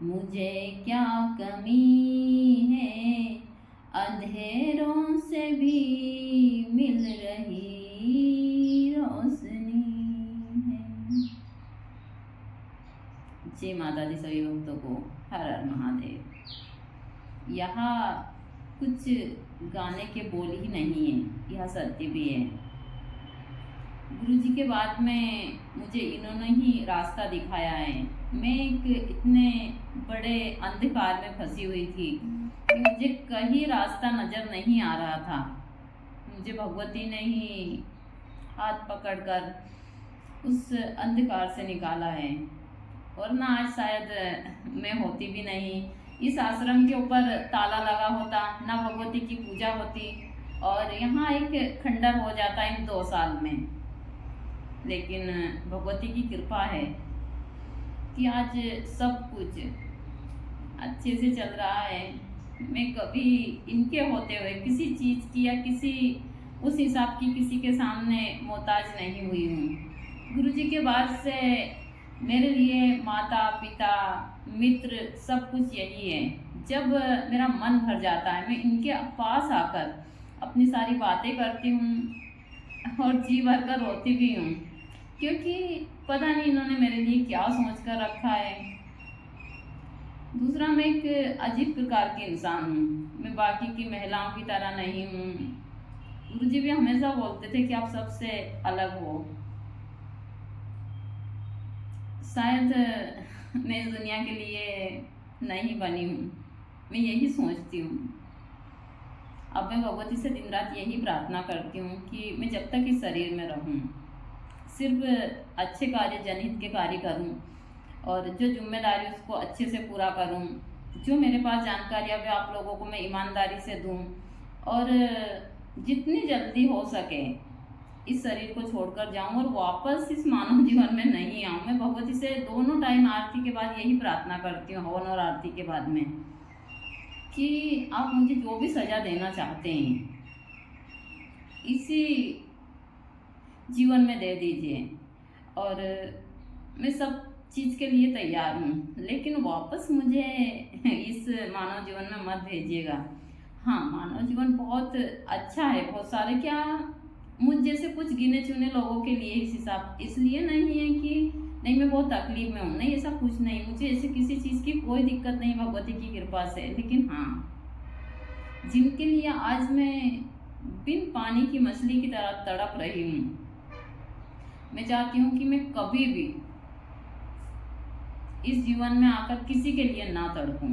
मुझे क्या कमी है, अंधेरों से भी मिल रही रोशनी है। जय माता दी सभी भक्तों को हर हर महादेव। यहाँ कुछ गाने के बोल ही नहीं है, यह सत्य भी है। गुरु जी के बाद में मुझे इन्होंने ही रास्ता दिखाया है। मैं एक इतने बड़े अंधकार में फंसी हुई थी कि मुझे कहीं रास्ता नजर नहीं आ रहा था। मुझे भगवती ने ही हाथ पकड़कर उस अंधकार से निकाला है, वरना आज शायद मैं होती भी नहीं। इस आश्रम के ऊपर ताला लगा होता, ना भगवती की पूजा होती, और यहाँ एक खंडर हो जाता इन 2 साल में। लेकिन भगवती की कृपा है कि आज सब कुछ अच्छे से चल रहा है। मैं कभी इनके होते हुए किसी चीज़ की या किसी उस हिसाब की किसी के सामने मोहताज नहीं हुई हूँ। गुरु जी के बाद से मेरे लिए माता पिता मित्र सब कुछ यही है। जब मेरा मन भर जाता है, मैं इनके पास आकर अपनी सारी बातें करती हूँ और जी भर कर रोती भी हूँ, क्योंकि पता नहीं इन्होंने मेरे लिए क्या सोच कर रखा है। दूसरा, मैं एक अजीब प्रकार की इंसान हूँ। मैं बाकी की महिलाओं की तरह नहीं हूँ। गुरुजी भी हमेशा बोलते थे कि आप सबसे अलग हो। शायद मैं इस दुनिया के लिए नहीं बनी हूँ, मैं यही सोचती हूँ। अब मैं भगवती से दिन रात यही प्रार्थना करती हूँ कि मैं जब तक इस शरीर में रहूँ सिर्फ अच्छे कार्य, जनहित के कार्य करूं, और जो जिम्मेदारी उसको अच्छे से पूरा करूं। जो मेरे पास जानकारी है आप लोगों को मैं ईमानदारी से दूं, और जितनी जल्दी हो सके इस शरीर को छोड़कर जाऊं और वापस इस मानव जीवन में नहीं आऊं। मैं भगवती से दोनों टाइम आरती के बाद यही प्रार्थना करती हूँ, हवन और आरती के बाद में, कि आप मुझे जो भी सजा देना चाहते हैं इसी जीवन में दे दीजिए, और मैं सब चीज़ के लिए तैयार हूँ, लेकिन वापस मुझे इस मानव जीवन में मत भेजिएगा। हाँ, मानव जीवन बहुत अच्छा है, बहुत सारे, क्या मुझ जैसे कुछ गिने चुने लोगों के लिए इस हिसाब इसलिए नहीं है कि नहीं मैं बहुत तकलीफ में हूँ, नहीं ऐसा कुछ नहीं। मुझे ऐसे किसी चीज़ की कोई दिक्कत नहीं भगवती की कृपा से। लेकिन हाँ, जिनके लिए आज मैं बिन पानी की मछली की तरह तड़प रही हूँ, मैं चाहती हूँ कि मैं कभी भी इस जीवन में आकर किसी के लिए ना तड़पूं।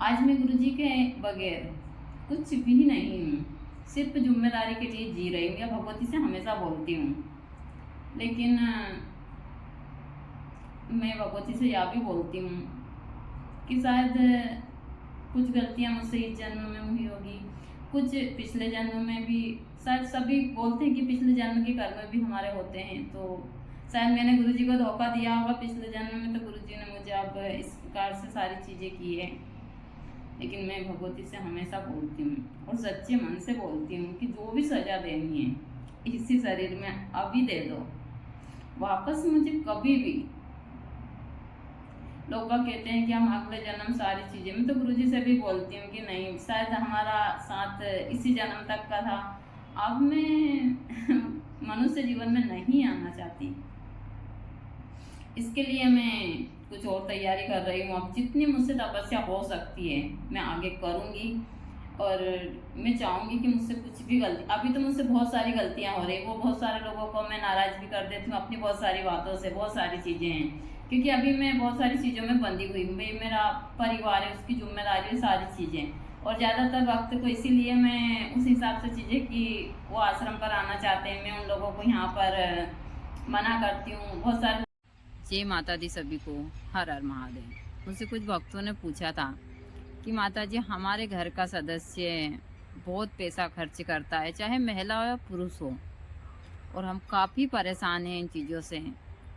आज मैं गुरुजी के बगैर कुछ भी नहीं हूँ, सिर्फ जिम्मेदारी के लिए जी रही हूँ, या भगवती से हमेशा बोलती हूँ। लेकिन मैं भगवती से यह भी बोलती हूँ कि शायद कुछ गलतियाँ मुझसे इस जन्म में हुई होगी, कुछ पिछले जन्म में भी। शायद सभी बोलते हैं कि पिछले जन्म के कर्म भी हमारे होते हैं, तो शायद मैंने गुरुजी को धोखा दिया होगा पिछले जन्म में, तो गुरुजी ने मुझे अब इस प्रकार से सारी चीज़ें की है। लेकिन मैं भगवती से हमेशा बोलती हूँ और सच्चे मन से बोलती हूँ कि जो भी सजा देनी है इसी शरीर में अभी दे दो, वापस मुझे कभी भी। लोग कहते हैं कि हम अगले जन्म सारी चीज़ें, मैं तो गुरुजी से भी बोलती हूँ कि नहीं, शायद हमारा साथ इसी जन्म तक का था, अब मैं मनुष्य जीवन में नहीं आना चाहती। इसके लिए मैं कुछ और तैयारी कर रही हूँ। अब जितनी मुझसे तपस्या हो सकती है मैं आगे करूँगी, और मैं चाहूँगी कि मुझसे कुछ भी गलती, अभी तो मुझसे बहुत सारी गलतियाँ हो रही, वो बहुत सारे लोगों को मैं नाराज़ भी कर देती हूँ अपनी बहुत सारी बातों से, बहुत सारी चीज़ें हैं, क्योंकि अभी मैं बहुत सारी चीज़ों में बंधी हुई हूँ। मेरा परिवार है, उसकी जिम्मेदारी है, सारी चीज़ें, और ज़्यादातर वक्त को इसीलिए मैं उस हिसाब से चीज़ें कि वो आश्रम पर आना चाहते हैं, मैं उन लोगों को यहाँ पर मना करती हूँ। बहुत सारे जय माता दी सभी को हर हर महादेव। मुझसे कुछ भक्तों ने पूछा था कि माता जी, हमारे घर का सदस्य बहुत पैसा खर्च करता है, चाहे महिला हो या पुरुष हो, और हम काफ़ी परेशान हैं इन चीज़ों से।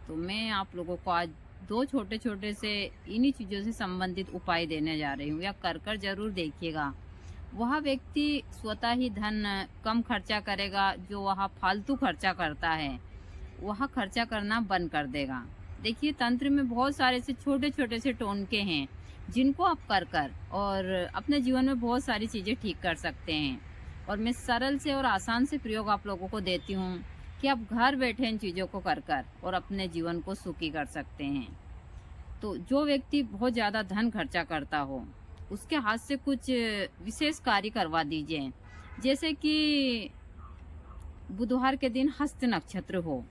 तो मैं आप लोगों को आज 2 छोटे छोटे से इन्हीं चीज़ों से संबंधित उपाय देने जा रही हूँ, या कर ज़रूर देखिएगा। वह व्यक्ति स्वतः ही धन कम खर्चा करेगा, जो वह फालतू खर्चा करता है वह खर्चा करना बंद कर देगा। देखिए, तंत्र में बहुत सारे से छोटे-छोटे से टोनके हैं, जिनको आप कर और अपने जीवन में बहुत सारी चीज़ें ठीक कर सकते हैं। और मैं सरल से और आसान से प्रयोग आप लोगों को देती हूँ कि आप घर बैठे इन चीज़ों को कर और अपने जीवन को सुखी कर सकते हैं। तो जो व्यक्ति बहुत ज़्यादा धन खर्चा करता हो, उसके हाथ से कुछ विशेष कार्य करवा दीजिए। जैसे कि बुधवार के दिन हस्त नक्षत्र हो,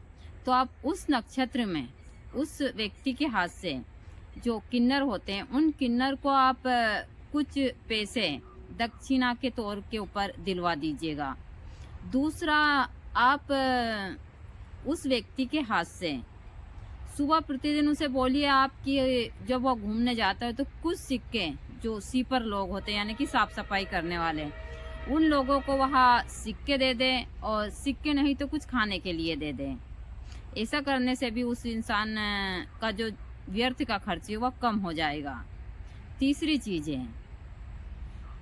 तो आप उस नक्षत्र में उस व्यक्ति के हाथ से जो किन्नर होते हैं, उन किन्नर को आप कुछ पैसे दक्षिणा के तौर के ऊपर दिलवा दीजिएगा। दूसरा, आप उस व्यक्ति के हाथ से सुबह प्रतिदिन उसे बोलिए आपकी जब वो घूमने जाता है तो कुछ सिक्के, जो सीपर लोग होते हैं यानी कि साफ सफाई करने वाले, उन लोगों को वहाँ सिक्के दे दें, और सिक्के नहीं तो कुछ खाने के लिए दे दें। ऐसा करने से भी उस इंसान का जो व्यर्थ का खर्च है वह कम हो जाएगा। तीसरी चीज़ है,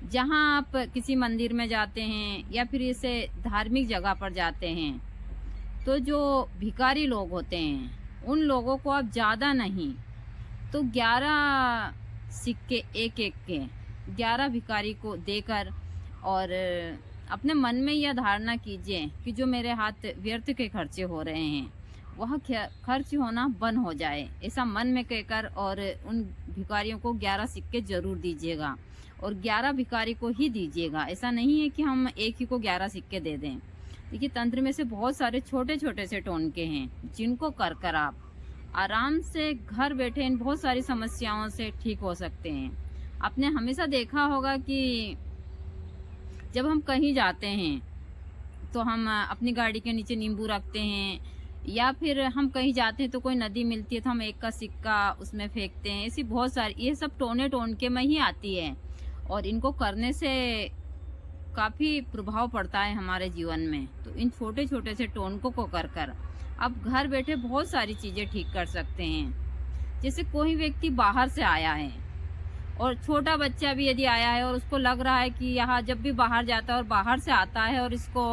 जहाँ आप किसी मंदिर में जाते हैं या फिर ऐसे धार्मिक जगह पर जाते हैं, तो जो भिखारी लोग होते हैं उन लोगों को आप ज़्यादा नहीं तो 11 सिक्के एक के 11 भिखारी को देकर, और अपने मन में यह धारणा कीजिए कि जो मेरे हाथ व्यर्थ के खर्चे हो रहे हैं वह खर्च होना बंद हो जाए, ऐसा मन में कहकर, और उन भिखारियों को 11 सिक्के जरूर दीजिएगा, और 11 भिखारी को ही दीजिएगा। ऐसा नहीं है कि हम एक ही को 11 सिक्के दे दें। देखिए, तंत्र में से बहुत सारे छोटे छोटे से टोनके हैं, जिनको कर आप आराम से घर बैठे इन बहुत सारी समस्याओं से ठीक हो सकते हैं। आपने हमेशा देखा होगा कि जब हम कहीं जाते हैं तो हम अपनी गाड़ी के नीचे नींबू रखते हैं, या फिर हम कहीं जाते हैं तो कोई नदी मिलती है तो हम एक का सिक्का उसमें फेंकते हैं। ऐसी बहुत सारी, ये सब टोनके में ही आती है, और इनको करने से काफ़ी प्रभाव पड़ता है हमारे जीवन में। तो इन छोटे छोटे से टोनकों को कर आप घर बैठे बहुत सारी चीज़ें ठीक कर सकते हैं। जैसे कोई व्यक्ति बाहर से आया है, और छोटा बच्चा भी यदि आया है और उसको लग रहा है कि यहाँ जब भी बाहर जाता है और बाहर से आता है और इसको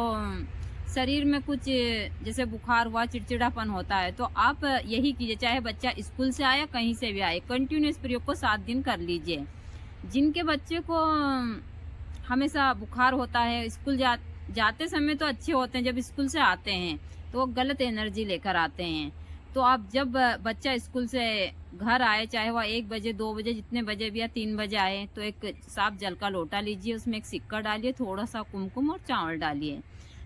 शरीर में कुछ जैसे बुखार हुआ, चिड़चिड़ापन होता है, तो आप यही कीजिए, चाहे बच्चा स्कूल से आया कहीं से भी आए, कंटिन्यूस प्रयोग को 7 दिन कर लीजिए। जिनके बच्चे को हमेशा बुखार होता है, स्कूल जाते समय तो अच्छे होते हैं, जब स्कूल से आते हैं तो वो गलत एनर्जी लेकर आते हैं। तो आप जब बच्चा स्कूल से घर आए, चाहे वह 1 बजे 2 बजे जितने बजे भी या 3 बजे आए, तो एक साफ जल का लोटा लीजिए, उसमें एक सिक्का डालिए, थोड़ा सा कुमकुम और चावल डालिए।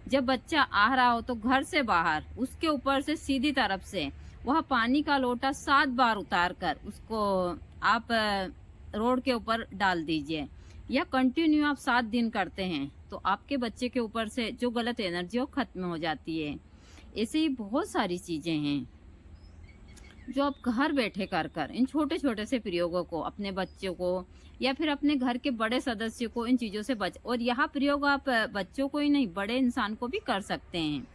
जब बच्चा आ रहा हो तो घर से बाहर उसके ऊपर से सीधी तरफ से वह पानी का लोटा 7 बार उतार कर उसको आप रोड के ऊपर डाल दीजिए। या कंटिन्यू आप 7 दिन करते हैं तो आपके बच्चे के ऊपर से जो गलत एनर्जी हो खत्म हो जाती है। ऐसे ही बहुत सारी चीजें हैं जो आप घर बैठे कर इन छोटे छोटे से प्रयोगों को अपने बच्चों को या फिर अपने घर के बड़े सदस्य को इन चीज़ों से और यह प्रयोग आप बच्चों को ही नहीं, बड़े इंसान को भी कर सकते हैं।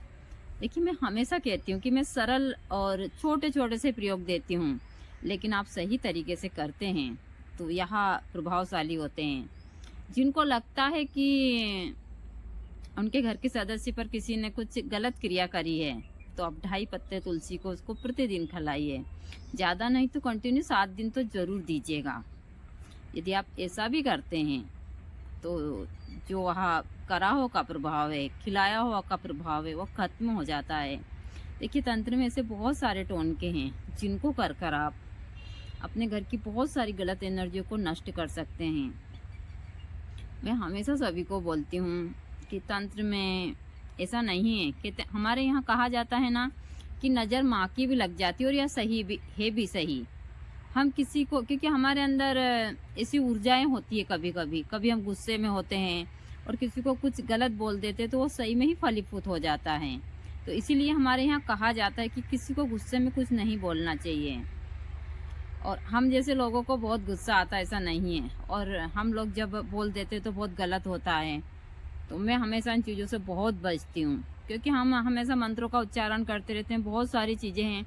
देखिए, मैं हमेशा कहती हूँ कि मैं सरल और छोटे छोटे से प्रयोग देती हूँ, लेकिन आप सही तरीके से करते हैं तो यह प्रभावशाली होते हैं। जिनको लगता है कि उनके घर के सदस्य पर किसी ने कुछ गलत क्रिया करी है, तो आप 2.5 पत्ते तुलसी को उसको प्रतिदिन खिलाइए। ज़्यादा नहीं तो कंटिन्यू 7 दिन तो ज़रूर दीजिएगा। यदि आप ऐसा भी करते हैं तो जो वहाँ करा हो का प्रभाव है, खिलाया हुआ का प्रभाव है, वो खत्म हो जाता है। देखिए, तंत्र में ऐसे बहुत सारे टोनके हैं जिनको कर आप अपने घर की बहुत सारी गलत एनर्जियों को नष्ट कर सकते हैं। मैं हमेशा सभी को बोलती हूँ कि तंत्र में ऐसा नहीं है कि हमारे यहाँ कहा जाता है ना कि नज़र माँ की भी लग जाती है, और यह सही भी है भी सही। हम किसी को, क्योंकि हमारे अंदर ऐसी ऊर्जाएं होती है, कभी हम गुस्से में होते हैं और किसी को कुछ गलत बोल देते तो वो सही में ही फलीभूत हो जाता है। तो इसीलिए हमारे यहाँ कहा जाता है कि किसी को गुस्से में कुछ नहीं बोलना चाहिए। और हम जैसे लोगों को बहुत गुस्सा आता है, ऐसा नहीं है, और हम लोग जब बोल देते तो बहुत गलत होता है। तो मैं हमेशा इन चीज़ों से बहुत बचती हूँ, क्योंकि हम हमेशा मंत्रों का उच्चारण करते रहते हैं। बहुत सारी चीज़ें हैं,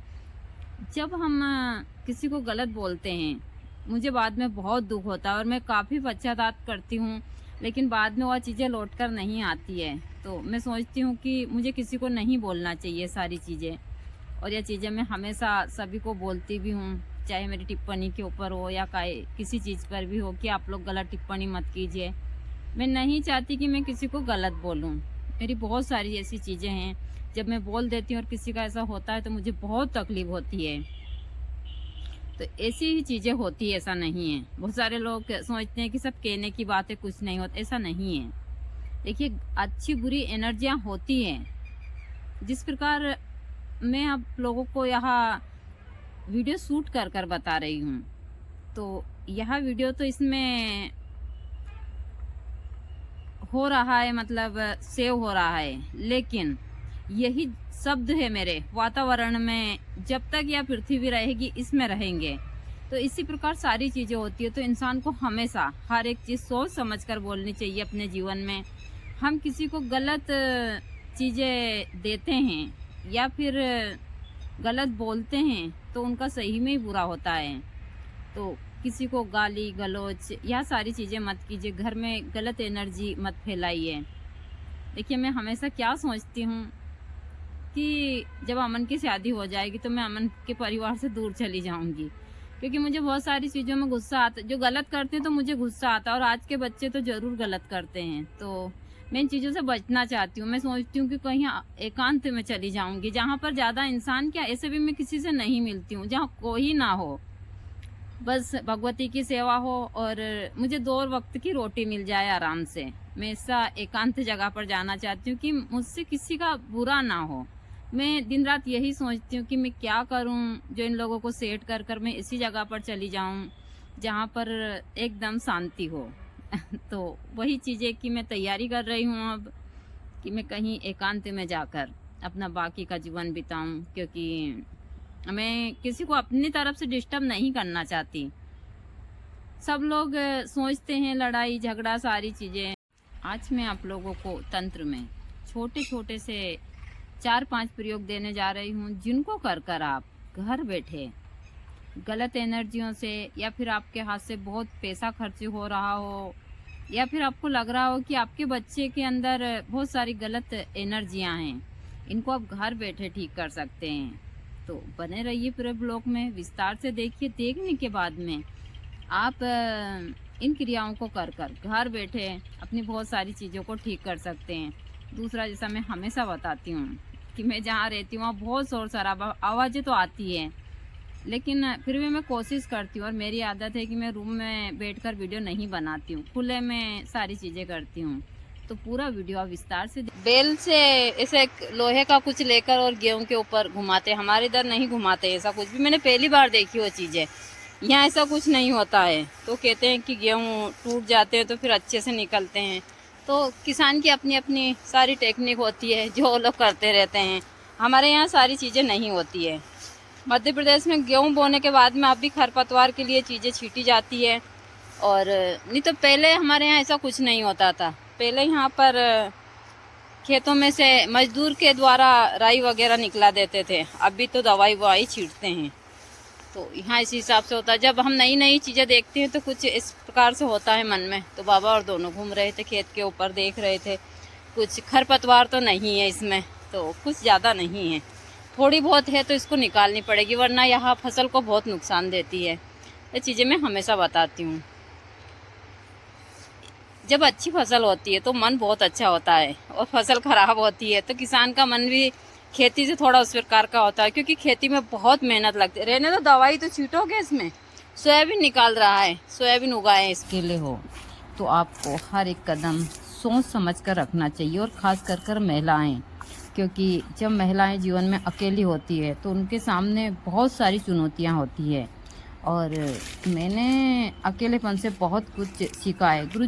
जब हम किसी को गलत बोलते हैं मुझे बाद में बहुत दुख होता है और मैं काफ़ी पश्चाताप करती हूँ, लेकिन बाद में वह चीज़ें लौट कर नहीं आती है। तो मैं सोचती हूँ कि मुझे किसी को नहीं बोलना चाहिए सारी चीज़ें। और यह चीज़ें मैं हमेशा सभी को बोलती भी हूँ, चाहे मेरी टिप्पणी के ऊपर हो या किसी चीज़ पर भी हो, कि आप लोग गलत टिप्पणी मत कीजिए। मैं नहीं चाहती कि मैं किसी को गलत बोलूँ। मेरी बहुत सारी ऐसी चीज़ें हैं, जब मैं बोल देती हूँ और किसी का ऐसा होता है तो मुझे बहुत तकलीफ़ होती है। तो ऐसी ही चीज़ें होती है, ऐसा नहीं है। बहुत सारे लोग सोचते हैं कि सब कहने की बात है, कुछ नहीं होता, ऐसा नहीं है। देखिए, अच्छी बुरी एनर्जियाँ होती हैं। जिस प्रकार मैं आप लोगों को यहाँ वीडियो शूट कर कर बता रही हूँ, तो यह वीडियो तो इसमें हो रहा है, मतलब सेव हो रहा है, लेकिन यही शब्द है मेरे वातावरण में। जब तक यह पृथ्वी रहेगी, इसमें रहेंगे। तो इसी प्रकार सारी चीज़ें होती है। तो इंसान को हमेशा हर एक चीज़ सोच समझ कर बोलनी चाहिए अपने जीवन में। हम किसी को गलत चीज़ें देते हैं या फिर गलत बोलते हैं, तो उनका सही में ही बुरा होता है। तो किसी को गाली गलौज यह सारी चीज़ें मत कीजिए, घर में गलत एनर्जी मत फैलाइए। देखिए, मैं हमेशा क्या सोचती हूँ कि जब अमन की शादी हो जाएगी तो मैं अमन के परिवार से दूर चली जाऊंगी, क्योंकि मुझे बहुत सारी चीज़ों में गुस्सा आता। जो गलत करते हैं तो मुझे गुस्सा आता है, और आज के बच्चे तो ज़रूर गलत करते हैं। तो मैं इन चीज़ों से बचना चाहती हूँ। मैं सोचती हूँ कि कहीं एकांत में चली जाऊंगी, जहाँ पर ज़्यादा इंसान, क्या ऐसे भी मैं किसी से नहीं मिलती हूँ, जहाँ कोई ना हो, बस भगवती की सेवा हो और मुझे 2 वक्त की रोटी मिल जाए आराम से। मैं ऐसा एकांत जगह पर जाना चाहती हूँ कि मुझसे किसी का बुरा ना हो। मैं दिन रात यही सोचती हूँ कि मैं क्या करूँ जो इन लोगों को सेट कर कर मैं इसी जगह पर चली जाऊँ जहाँ पर एकदम शांति हो। तो वही चीज़ें कि मैं तैयारी कर रही हूँ अब, कि मैं कहीं एकांत में जाकर अपना बाकी का जीवन बिताऊँ, क्योंकि मैं किसी को अपनी तरफ से डिस्टर्ब नहीं करना चाहती। सब लोग सोचते हैं लड़ाई झगड़ा सारी चीज़ें। आज मैं आप लोगों को तंत्र में छोटे छोटे से 4-5 प्रयोग देने जा रही हूँ, जिनको कर कर आप घर बैठे गलत एनर्जियों से, या फिर आपके हाथ से बहुत पैसा खर्च हो रहा हो, या फिर आपको लग रहा हो कि आपके बच्चे के अंदर बहुत सारी गलत एनर्जियाँ हैं, इनको आप घर बैठे ठीक कर सकते हैं। तो बने रहिए पूरे ब्लॉग में, विस्तार से देखिए। देखने के बाद में आप इन क्रियाओं को कर कर घर बैठे अपनी बहुत सारी चीज़ों को ठीक कर सकते हैं। दूसरा, जैसा मैं हमेशा बताती हूँ कि मैं जहाँ रहती हूँ वहाँ बहुत शोर शराबा, आवाज़ें तो आती है, लेकिन फिर भी मैं कोशिश करती हूँ, और मेरी आदत है कि मैं रूम में बैठकर वीडियो नहीं बनाती हूँ, खुले में सारी चीज़ें करती हूँ। तो पूरा वीडियो आप विस्तार से बेल से ऐसे लोहे का कुछ लेकर और गेहूं के ऊपर घुमाते, हमारे इधर नहीं घुमाते ऐसा कुछ भी। मैंने पहली बार देखी वो चीज़ें, यहाँ ऐसा कुछ नहीं होता है। तो कहते हैं कि गेहूं टूट जाते हैं तो फिर अच्छे से निकलते हैं। तो किसान की अपनी अपनी सारी टेक्निक होती है, जो वो लोग करते रहते हैं। हमारे यहाँ सारी चीज़ें नहीं होती है। मध्य प्रदेश में गेहूँ बोने के बाद में अब भी खरपतवार के लिए चीज़ें छीटी जाती है, और नहीं तो पहले हमारे यहाँ ऐसा कुछ नहीं होता था। पहले यहाँ पर खेतों में से मजदूर के द्वारा राई वगैरह निकला देते थे, अभी तो दवाई ववाई छीटते हैं। तो यहाँ इसी हिसाब से होता है। जब हम नई नई चीज़ें देखते हैं तो कुछ इस प्रकार से होता है मन में। तो बाबा और दोनों घूम रहे थे खेत के ऊपर, देख रहे थे कुछ खरपतवार तो नहीं है इसमें, तो कुछ ज़्यादा नहीं है, थोड़ी बहुत है तो इसको निकालनी पड़ेगी, वरना यहाँ फसल को बहुत नुकसान देती है। ये चीज़ें मैं हमेशा बताती हूँ। जब अच्छी फसल होती है तो मन बहुत अच्छा होता है, और फसल खराब होती है तो किसान का मन भी खेती से थोड़ा उस प्रकार का होता है, क्योंकि खेती में बहुत मेहनत लगती है। रहने तो दवाई तो छीटोगे, इसमें सोयाबीन निकाल रहा है, सोयाबीन उगाए इसके लिए हो, तो आपको हर एक कदम सोच समझ कर रखना चाहिए। और ख़ास कर कर महिलाएँ, क्योंकि जब महिलाएं जीवन में अकेली होती है तो उनके सामने बहुत सारी चुनौतियां होती है, और मैंने अकेलेपन से बहुत कुछ सीखा है। गुरु